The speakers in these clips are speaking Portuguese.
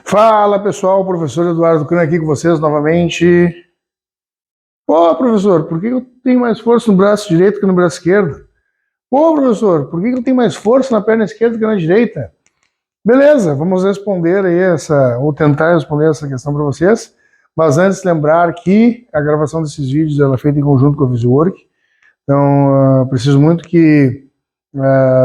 Fala pessoal, professor Eduardo Cunha aqui com vocês novamente. Pô, professor, por que eu tenho mais força no braço direito que no braço esquerdo? Pô, professor, por que eu tenho mais força na perna esquerda que na direita? Beleza, vamos responder aí ou tentar responder essa questão para vocês. Mas antes, lembrar que a gravação desses vídeos ela é feita em conjunto com a Visuwork. Então, preciso muito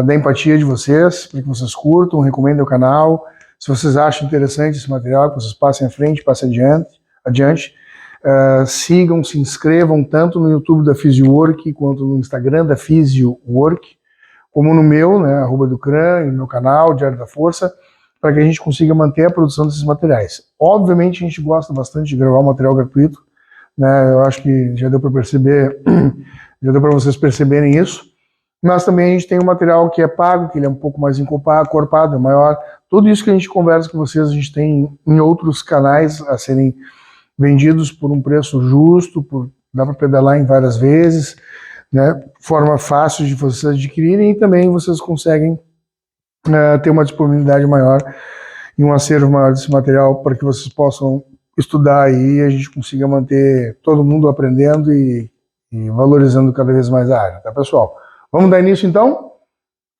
da empatia de vocês, para que vocês curtam, recomendem o canal. Se vocês acham interessante esse material, que vocês passem à frente, passem adiante. Sigam, se inscrevam tanto no YouTube da Physiowork quanto no Instagram da Physiowork, como no meu, né, @Ducran, no meu canal, Diário da Força, para que a gente consiga manter a produção desses materiais. Obviamente a gente gosta bastante de gravar material gratuito, né, eu acho que já deu para perceber, já deu para vocês perceberem isso. Mas também a gente tem um material que é pago, que ele é um pouco mais encorpado, é maior. Tudo isso que a gente conversa com vocês, a gente tem em outros canais a serem vendidos por um preço justo, dá para pedalar em várias vezes, né? Forma fácil de vocês adquirirem e também vocês conseguem ter uma disponibilidade maior e um acervo maior desse material para que vocês possam estudar aí e a gente consiga manter todo mundo aprendendo e valorizando cada vez mais a área, tá, pessoal? Vamos dar início, então?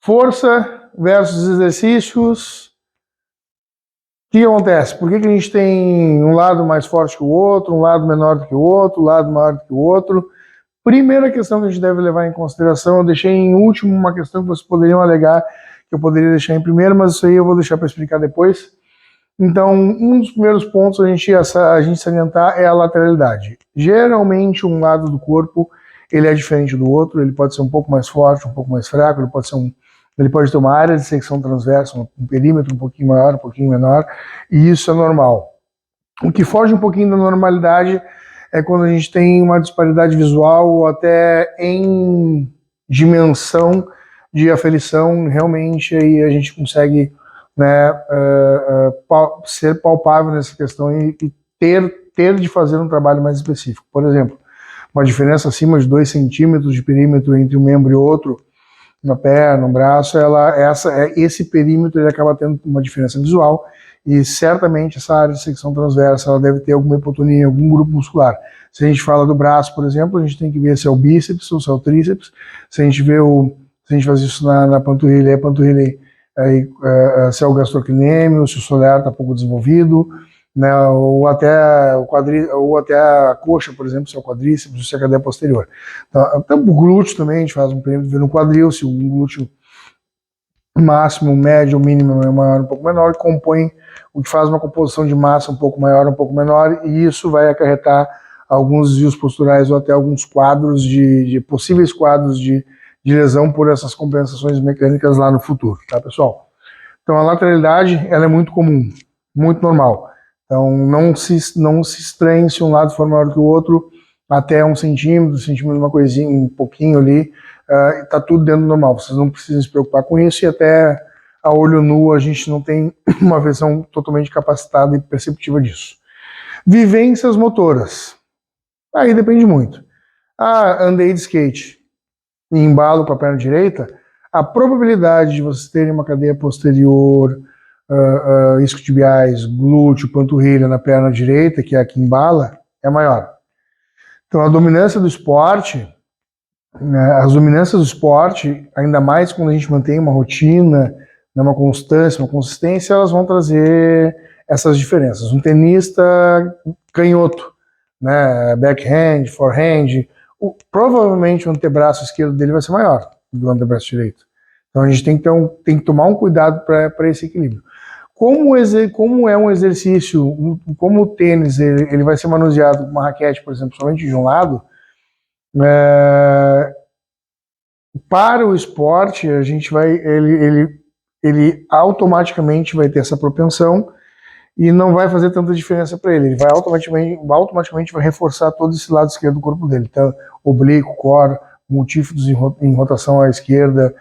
Força versus exercícios. O que acontece? Por que a gente tem um lado mais forte que o outro, um lado menor do que o outro, um lado maior do que o outro? Primeira questão que a gente deve levar em consideração, eu deixei em último uma questão que vocês poderiam alegar, que eu poderia deixar em primeiro, mas isso aí eu vou deixar para explicar depois. Então, um dos primeiros pontos a gente salientar é a lateralidade. Geralmente, um lado do corpo ele é diferente do outro, ele pode ser um pouco mais forte, um pouco mais fraco, ele pode ter uma área de secção transversa, um perímetro um pouquinho maior, um pouquinho menor, e isso é normal. O que foge um pouquinho da normalidade é quando a gente tem uma disparidade visual ou até em dimensão de aferição, realmente aí a gente consegue, né, ser palpável nessa questão e ter de fazer um trabalho mais específico. Por exemplo, uma diferença acima de 2 centímetros de perímetro entre um membro e outro, na perna, no braço, esse perímetro ele acaba tendo uma diferença visual e certamente essa área de secção transversa ela deve ter alguma hipotonia em algum grupo muscular. Se a gente fala do braço, por exemplo, a gente tem que ver se é o bíceps ou se é o tríceps. Se a gente faz isso na panturrilha, se é o gastrocnêmio, se o solear está pouco desenvolvido, né, ou até o ou até a coxa, por exemplo, se é o quadríceps, ou se é a cadeia posterior. Então, até o glúteo também, a gente faz um perímetro no quadril, se um glúteo máximo, médio, mínimo é maior, um pouco menor, o que faz uma composição de massa um pouco maior, um pouco menor, e isso vai acarretar alguns desvios posturais ou até alguns quadros possíveis quadros de lesão por essas compensações mecânicas lá no futuro, tá, pessoal? Então a lateralidade, ela é muito comum, muito normal. Então não se estranhe se um lado for maior que o outro, até 1 centímetro, uma coisinha, um pouquinho ali, está tudo dentro do normal. Vocês não precisam se preocupar com isso e até a olho nu a gente não tem uma visão totalmente capacitada e perceptiva disso. Vivências motoras. Aí depende muito. Andei de skate e embalo com a perna direita, a probabilidade de vocês terem uma cadeia posterior, isquiotibiais, glúteo, panturrilha na perna direita, que é a que embala, é maior. Então a dominância do esporte, as dominâncias do esporte, ainda mais quando a gente mantém uma rotina, uma constância, uma consistência, elas vão trazer essas diferenças. Um tenista canhoto, né, backhand, forehand, provavelmente o antebraço esquerdo dele vai ser maior do antebraço direito. Então a gente tem que tomar um cuidado para esse equilíbrio. Como é um exercício, como o tênis ele vai ser manuseado com uma raquete, por exemplo, somente de um lado, para o esporte a gente ele automaticamente vai ter essa propensão e não vai fazer tanta diferença para ele. Ele vai automaticamente vai reforçar todo esse lado esquerdo do corpo dele. Então, oblíquo, core, multífidos em rotação à esquerda,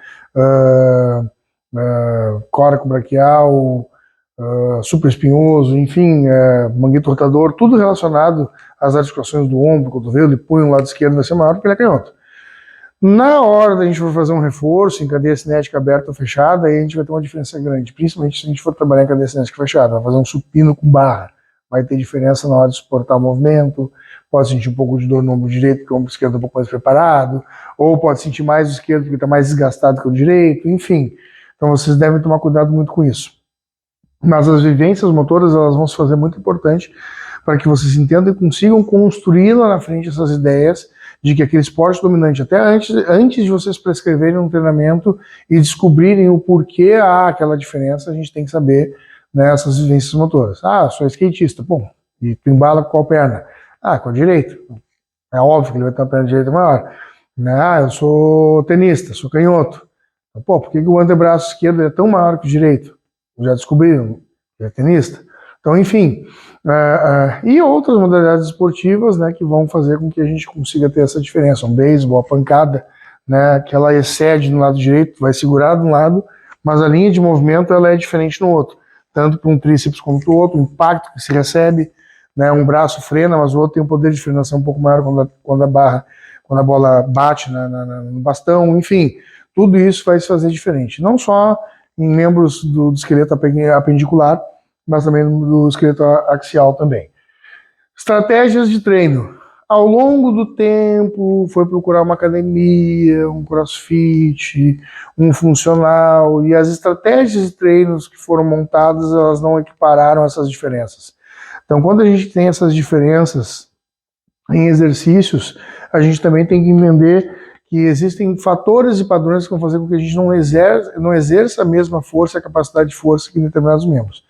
córaco braquial, supraespinhoso, enfim, manguito rotador, tudo relacionado às articulações do ombro, cotovelo e punho, lado esquerdo vai ser maior porque ele é canhoto. Na hora da gente for fazer um reforço em cadeia cinética aberta ou fechada, aí a gente vai ter uma diferença grande, principalmente se a gente for trabalhar em cadeia cinética fechada, vai fazer um supino com barra, vai ter diferença na hora de suportar o movimento, pode sentir um pouco de dor no ombro direito, porque o ombro esquerdo é um pouco mais preparado, ou pode sentir mais o esquerdo porque está mais desgastado que o direito, enfim. Então vocês devem tomar cuidado muito com isso. Mas as vivências motoras, elas vão se fazer muito importante para que vocês entendam e consigam construir lá na frente essas ideias de que aquele esporte dominante, até antes de vocês prescreverem um treinamento e descobrirem o porquê há aquela diferença, a gente tem que saber, né, essas vivências motoras. Ah, sou skatista, bom, e tu embala com qual perna? Ah, com a direita. É óbvio que ele vai ter uma perna direita maior. Ah, eu sou tenista, sou canhoto. Pô, por que o antebraço esquerdo é tão maior que o direito? Já descobriram, é tenista. Então, enfim, e outras modalidades esportivas, né, que vão fazer com que a gente consiga ter essa diferença. Um beisebol, a pancada, né, que ela excede no lado direito, vai segurar de um lado, mas a linha de movimento ela é diferente no outro, tanto para um tríceps quanto o outro, o impacto que se recebe, né, um braço frena, mas o outro tem um poder de frenação um pouco maior quando a bola bate no bastão, enfim, tudo isso vai se fazer diferente. Não só em membros do esqueleto apendicular, mas também do esqueleto axial também. Estratégias de treino. Ao longo do tempo, foi procurar uma academia, um crossfit, um funcional, e as estratégias de treinos que foram montadas, elas não equipararam essas diferenças. Então, quando a gente tem essas diferenças em exercícios, a gente também tem que entender que existem fatores e padrões que vão fazer com que a gente não exerça a mesma força, a capacidade de força que em determinados membros.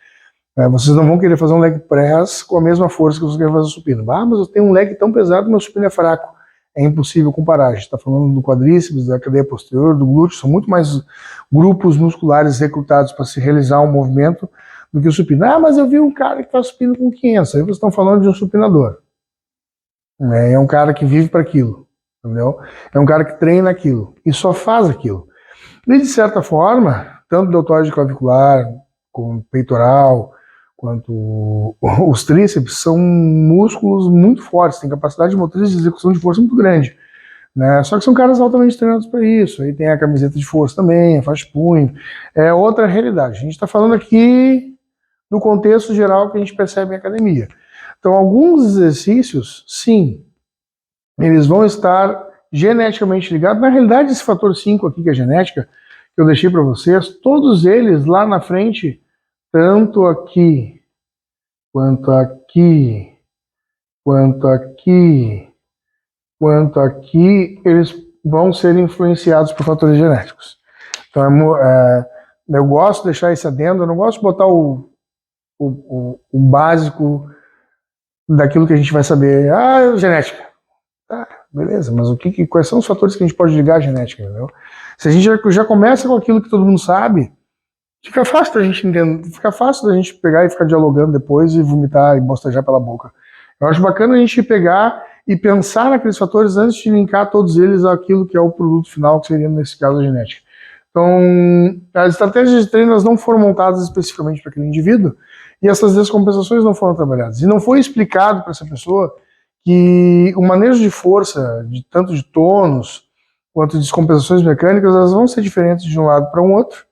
Vocês não vão querer fazer um leg press com a mesma força que vocês querem fazer supino. Ah, mas eu tenho um leg tão pesado, meu supino é fraco. É impossível comparar. A gente está falando do quadríceps, da cadeia posterior, do glúteo, são muito mais grupos musculares recrutados para se realizar um movimento do que o supino. Ah, mas eu vi um cara que faz supino com 500. Aí vocês estão falando de um supinador. É um cara que vive para aquilo, entendeu? É um cara que treina aquilo e só faz aquilo. E de certa forma, tanto deltoide clavicular, como peitoral, quanto os tríceps, são músculos muito fortes, têm capacidade motriz de execução de força muito grande, né? Só que são caras altamente treinados para isso. Aí tem a camiseta de força também, a faixa de punho, é outra realidade. A gente está falando aqui do contexto geral que a gente percebe em academia. Então, alguns exercícios, sim, eles vão estar geneticamente ligados. Na realidade, esse fator 5 aqui, que é genética, que eu deixei para vocês, todos eles lá na frente, tanto aqui, quanto aqui, quanto aqui, quanto aqui, eles vão ser influenciados por fatores genéticos. Então, eu gosto de deixar esse adendo, eu não gosto de botar o básico daquilo que a gente vai saber. Ah, genética. Tá, beleza, mas quais são os fatores que a gente pode ligar à genética, entendeu? Se a gente já começa com aquilo que todo mundo sabe, fica fácil da gente entender, fica fácil da gente pegar e ficar dialogando depois e vomitar e bostejar pela boca. Eu acho bacana a gente pegar e pensar naqueles fatores antes de linkar todos eles àquilo que é o produto final, que seria, nesse caso, a genética. Então, as estratégias de treino não foram montadas especificamente para aquele indivíduo e essas descompensações não foram trabalhadas. E não foi explicado para essa pessoa que o manejo de força, tanto de tônus quanto de descompensações mecânicas, elas vão ser diferentes de um lado para um outro,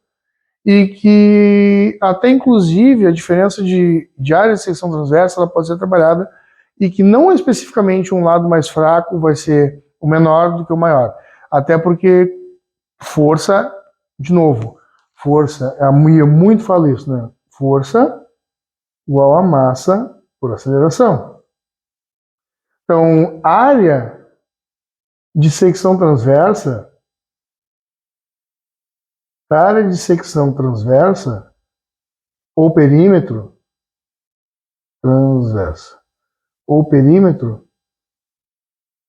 e que até inclusive a diferença de área de secção transversa ela pode ser trabalhada, e que não especificamente um lado mais fraco vai ser o menor do que o maior. Até porque força, de novo, força, a Mia muito fala isso, né? Força igual a massa por aceleração. Então, área de secção transversa, ou perímetro,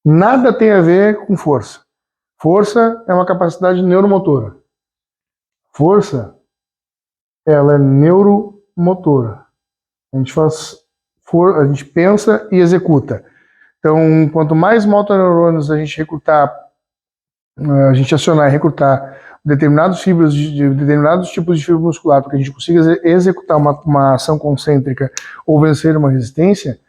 nada tem a ver com força. Força é uma capacidade neuromotora. Força, ela é neuromotora. A gente pensa e executa. Então, quanto mais motoneurônios a gente acionar e recrutar determinados tipos de fibra muscular, para que a gente consiga executar uma ação concêntrica ou vencer uma resistência,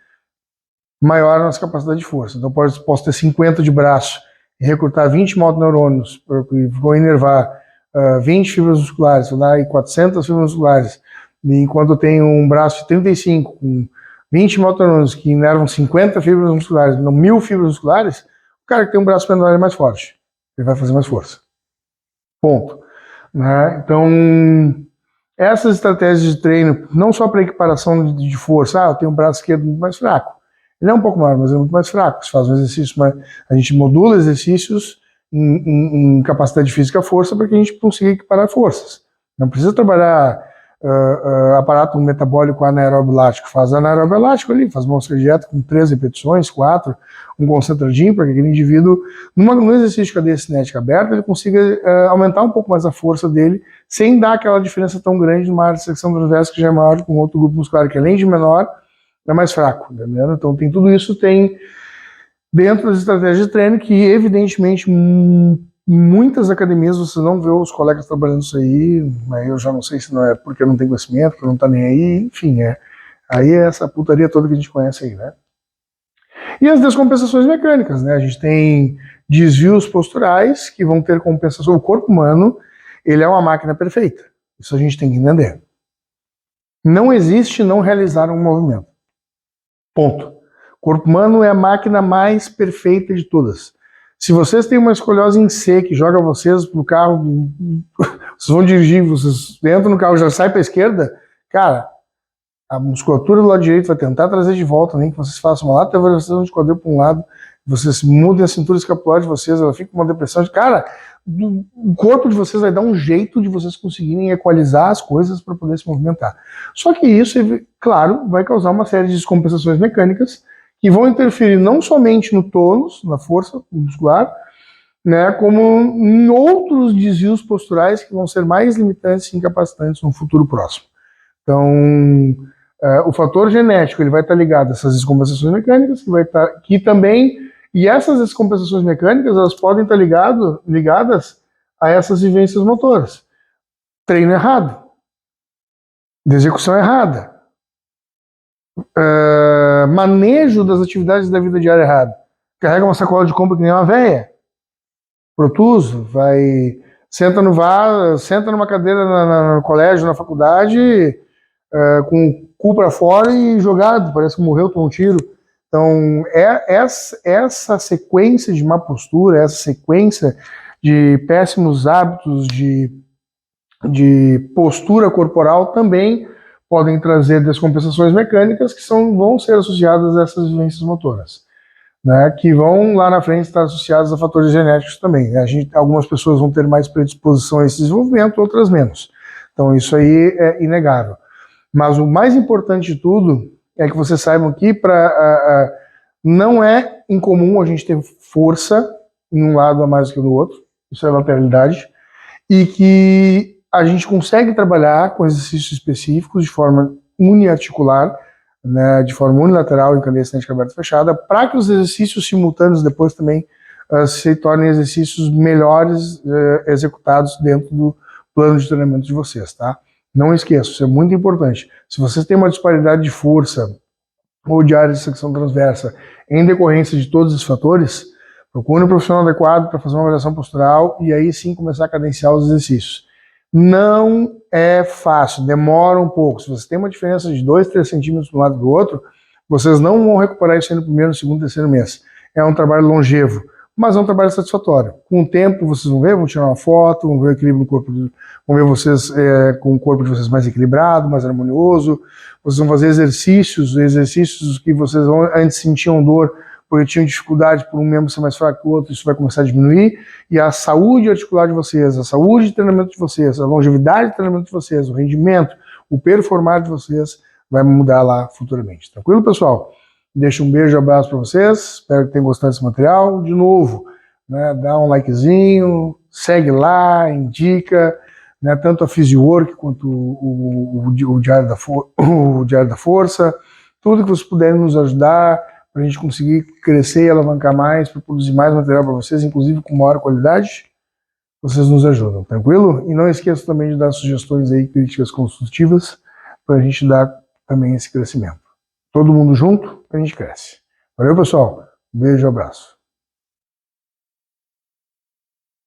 maior a nossa capacidade de força. Então, posso ter 50 de braço e recrutar 20 motoneurônios, e vou inervar 20 fibras musculares, vou dar aí 400 fibras musculares, e enquanto eu tenho um braço de 35 com 20 motoneurônios que inervam 50 fibras musculares, não 1000 fibras musculares, o cara que tem um braço menor é mais forte, ele vai fazer mais força. Ponto. Né? Então, essas estratégias de treino, não só para equiparação de força, eu tenho um braço esquerdo muito mais fraco. Ele é um pouco maior, mas é muito mais fraco. Se faz um exercício, a gente modula exercícios em capacidade física força para que a gente consiga equiparar forças. Não precisa trabalhar aparato metabólico anaeróbio elástico. Faz anaeróbio elástico ali, faz uma dieta com 3 repetições, 4, um concentradinho para que aquele indivíduo, num exercício de cadeia cinética aberta, ele consiga aumentar um pouco mais a força dele, sem dar aquela diferença tão grande numa área de secção transversa que já é maior que um outro grupo muscular, que além de menor, é mais fraco, entendeu? Então tem tudo isso, tem dentro das estratégias de treino que evidentemente em muitas academias você não vê os colegas trabalhando isso aí, mas eu já não sei se não é porque não tem conhecimento, porque não tá nem aí, enfim, aí é essa putaria toda que a gente conhece aí, né? E as descompensações mecânicas, né? A gente tem desvios posturais que vão ter compensação. O corpo humano, ele é uma máquina perfeita. Isso a gente tem que entender. Não existe não realizar um movimento. Ponto. O corpo humano é a máquina mais perfeita de todas. Se vocês têm uma escoliose em C que joga vocês pro carro, vocês vão dirigir, vocês entram no carro e já sai para a esquerda, cara, a musculatura do lado direito vai tentar trazer de volta, nem que vocês façam uma lateralização de quadril para um lado, vocês mudem a cintura escapular de vocês, ela fica com uma depressão de cara, o corpo de vocês vai dar um jeito de vocês conseguirem equalizar as coisas para poder se movimentar. Só que isso, claro, vai causar uma série de descompensações mecânicas que vão interferir não somente no tônus, na força muscular, né, como em outros desvios posturais que vão ser mais limitantes e incapacitantes no futuro próximo. Então, o fator genético ele vai estar ligado a essas descompensações mecânicas, que também, e essas descompensações mecânicas elas podem estar ligadas a essas vivências motoras. Treino errado, de execução errada, manejo das atividades da vida diária errado. Carrega uma sacola de compra que nem uma véia, protuso, senta numa cadeira no colégio, na faculdade, com o cu para fora e jogado, parece que morreu, tomou um tiro. Então, essa sequência de má postura, essa sequência de péssimos hábitos de postura corporal também podem trazer descompensações mecânicas que vão ser associadas a essas vivências motoras, né, que vão lá na frente estar associadas a fatores genéticos também. Algumas pessoas vão ter mais predisposição a esse desenvolvimento, outras menos. Então isso aí é inegável. Mas o mais importante de tudo é que vocês saibam que não é incomum a gente ter força em um lado a mais do que no outro, isso é lateralidade, e que a gente consegue trabalhar com exercícios específicos de forma uniarticular, né, de forma unilateral em cadeia cinética aberta e fechada, para que os exercícios simultâneos depois também se tornem exercícios melhores executados dentro do plano de treinamento de vocês, tá? Não esqueça, isso é muito importante. Se vocês têm uma disparidade de força ou de área de secção transversa em decorrência de todos esses fatores, procure um profissional adequado para fazer uma avaliação postural e aí sim começar a cadenciar os exercícios. Não é fácil, demora um pouco. Se você tem uma diferença de 2, 3 centímetros de um lado do outro, vocês não vão recuperar isso aí no primeiro, segundo, terceiro mês. É um trabalho longevo, mas é um trabalho satisfatório. Com o tempo, vocês vão ver, vão tirar uma foto, vão ver o equilíbrio no corpo, vão ver vocês com o corpo de vocês mais equilibrado, mais harmonioso. Vocês vão fazer exercícios que vocês antes sentiam dor, porque tinham dificuldade por um membro ser mais fraco que o outro, isso vai começar a diminuir, e a saúde articular de vocês, a saúde de treinamento de vocês, a longevidade de treinamento de vocês, o rendimento, o performar de vocês vai mudar lá futuramente. Tranquilo, pessoal? Deixo um beijo e abraço para vocês, espero que tenham gostado desse material. De novo, né, dá um likezinho, segue lá, indica, né, tanto a PhysioWork quanto o Diário da Força, tudo que vocês puderem nos ajudar, para a gente conseguir crescer e alavancar mais, para produzir mais material para vocês, inclusive com maior qualidade, vocês nos ajudam, tranquilo? E não esqueça também de dar sugestões aí, críticas construtivas, para a gente dar também esse crescimento. Todo mundo junto, a gente cresce. Valeu, pessoal. Beijo e abraço.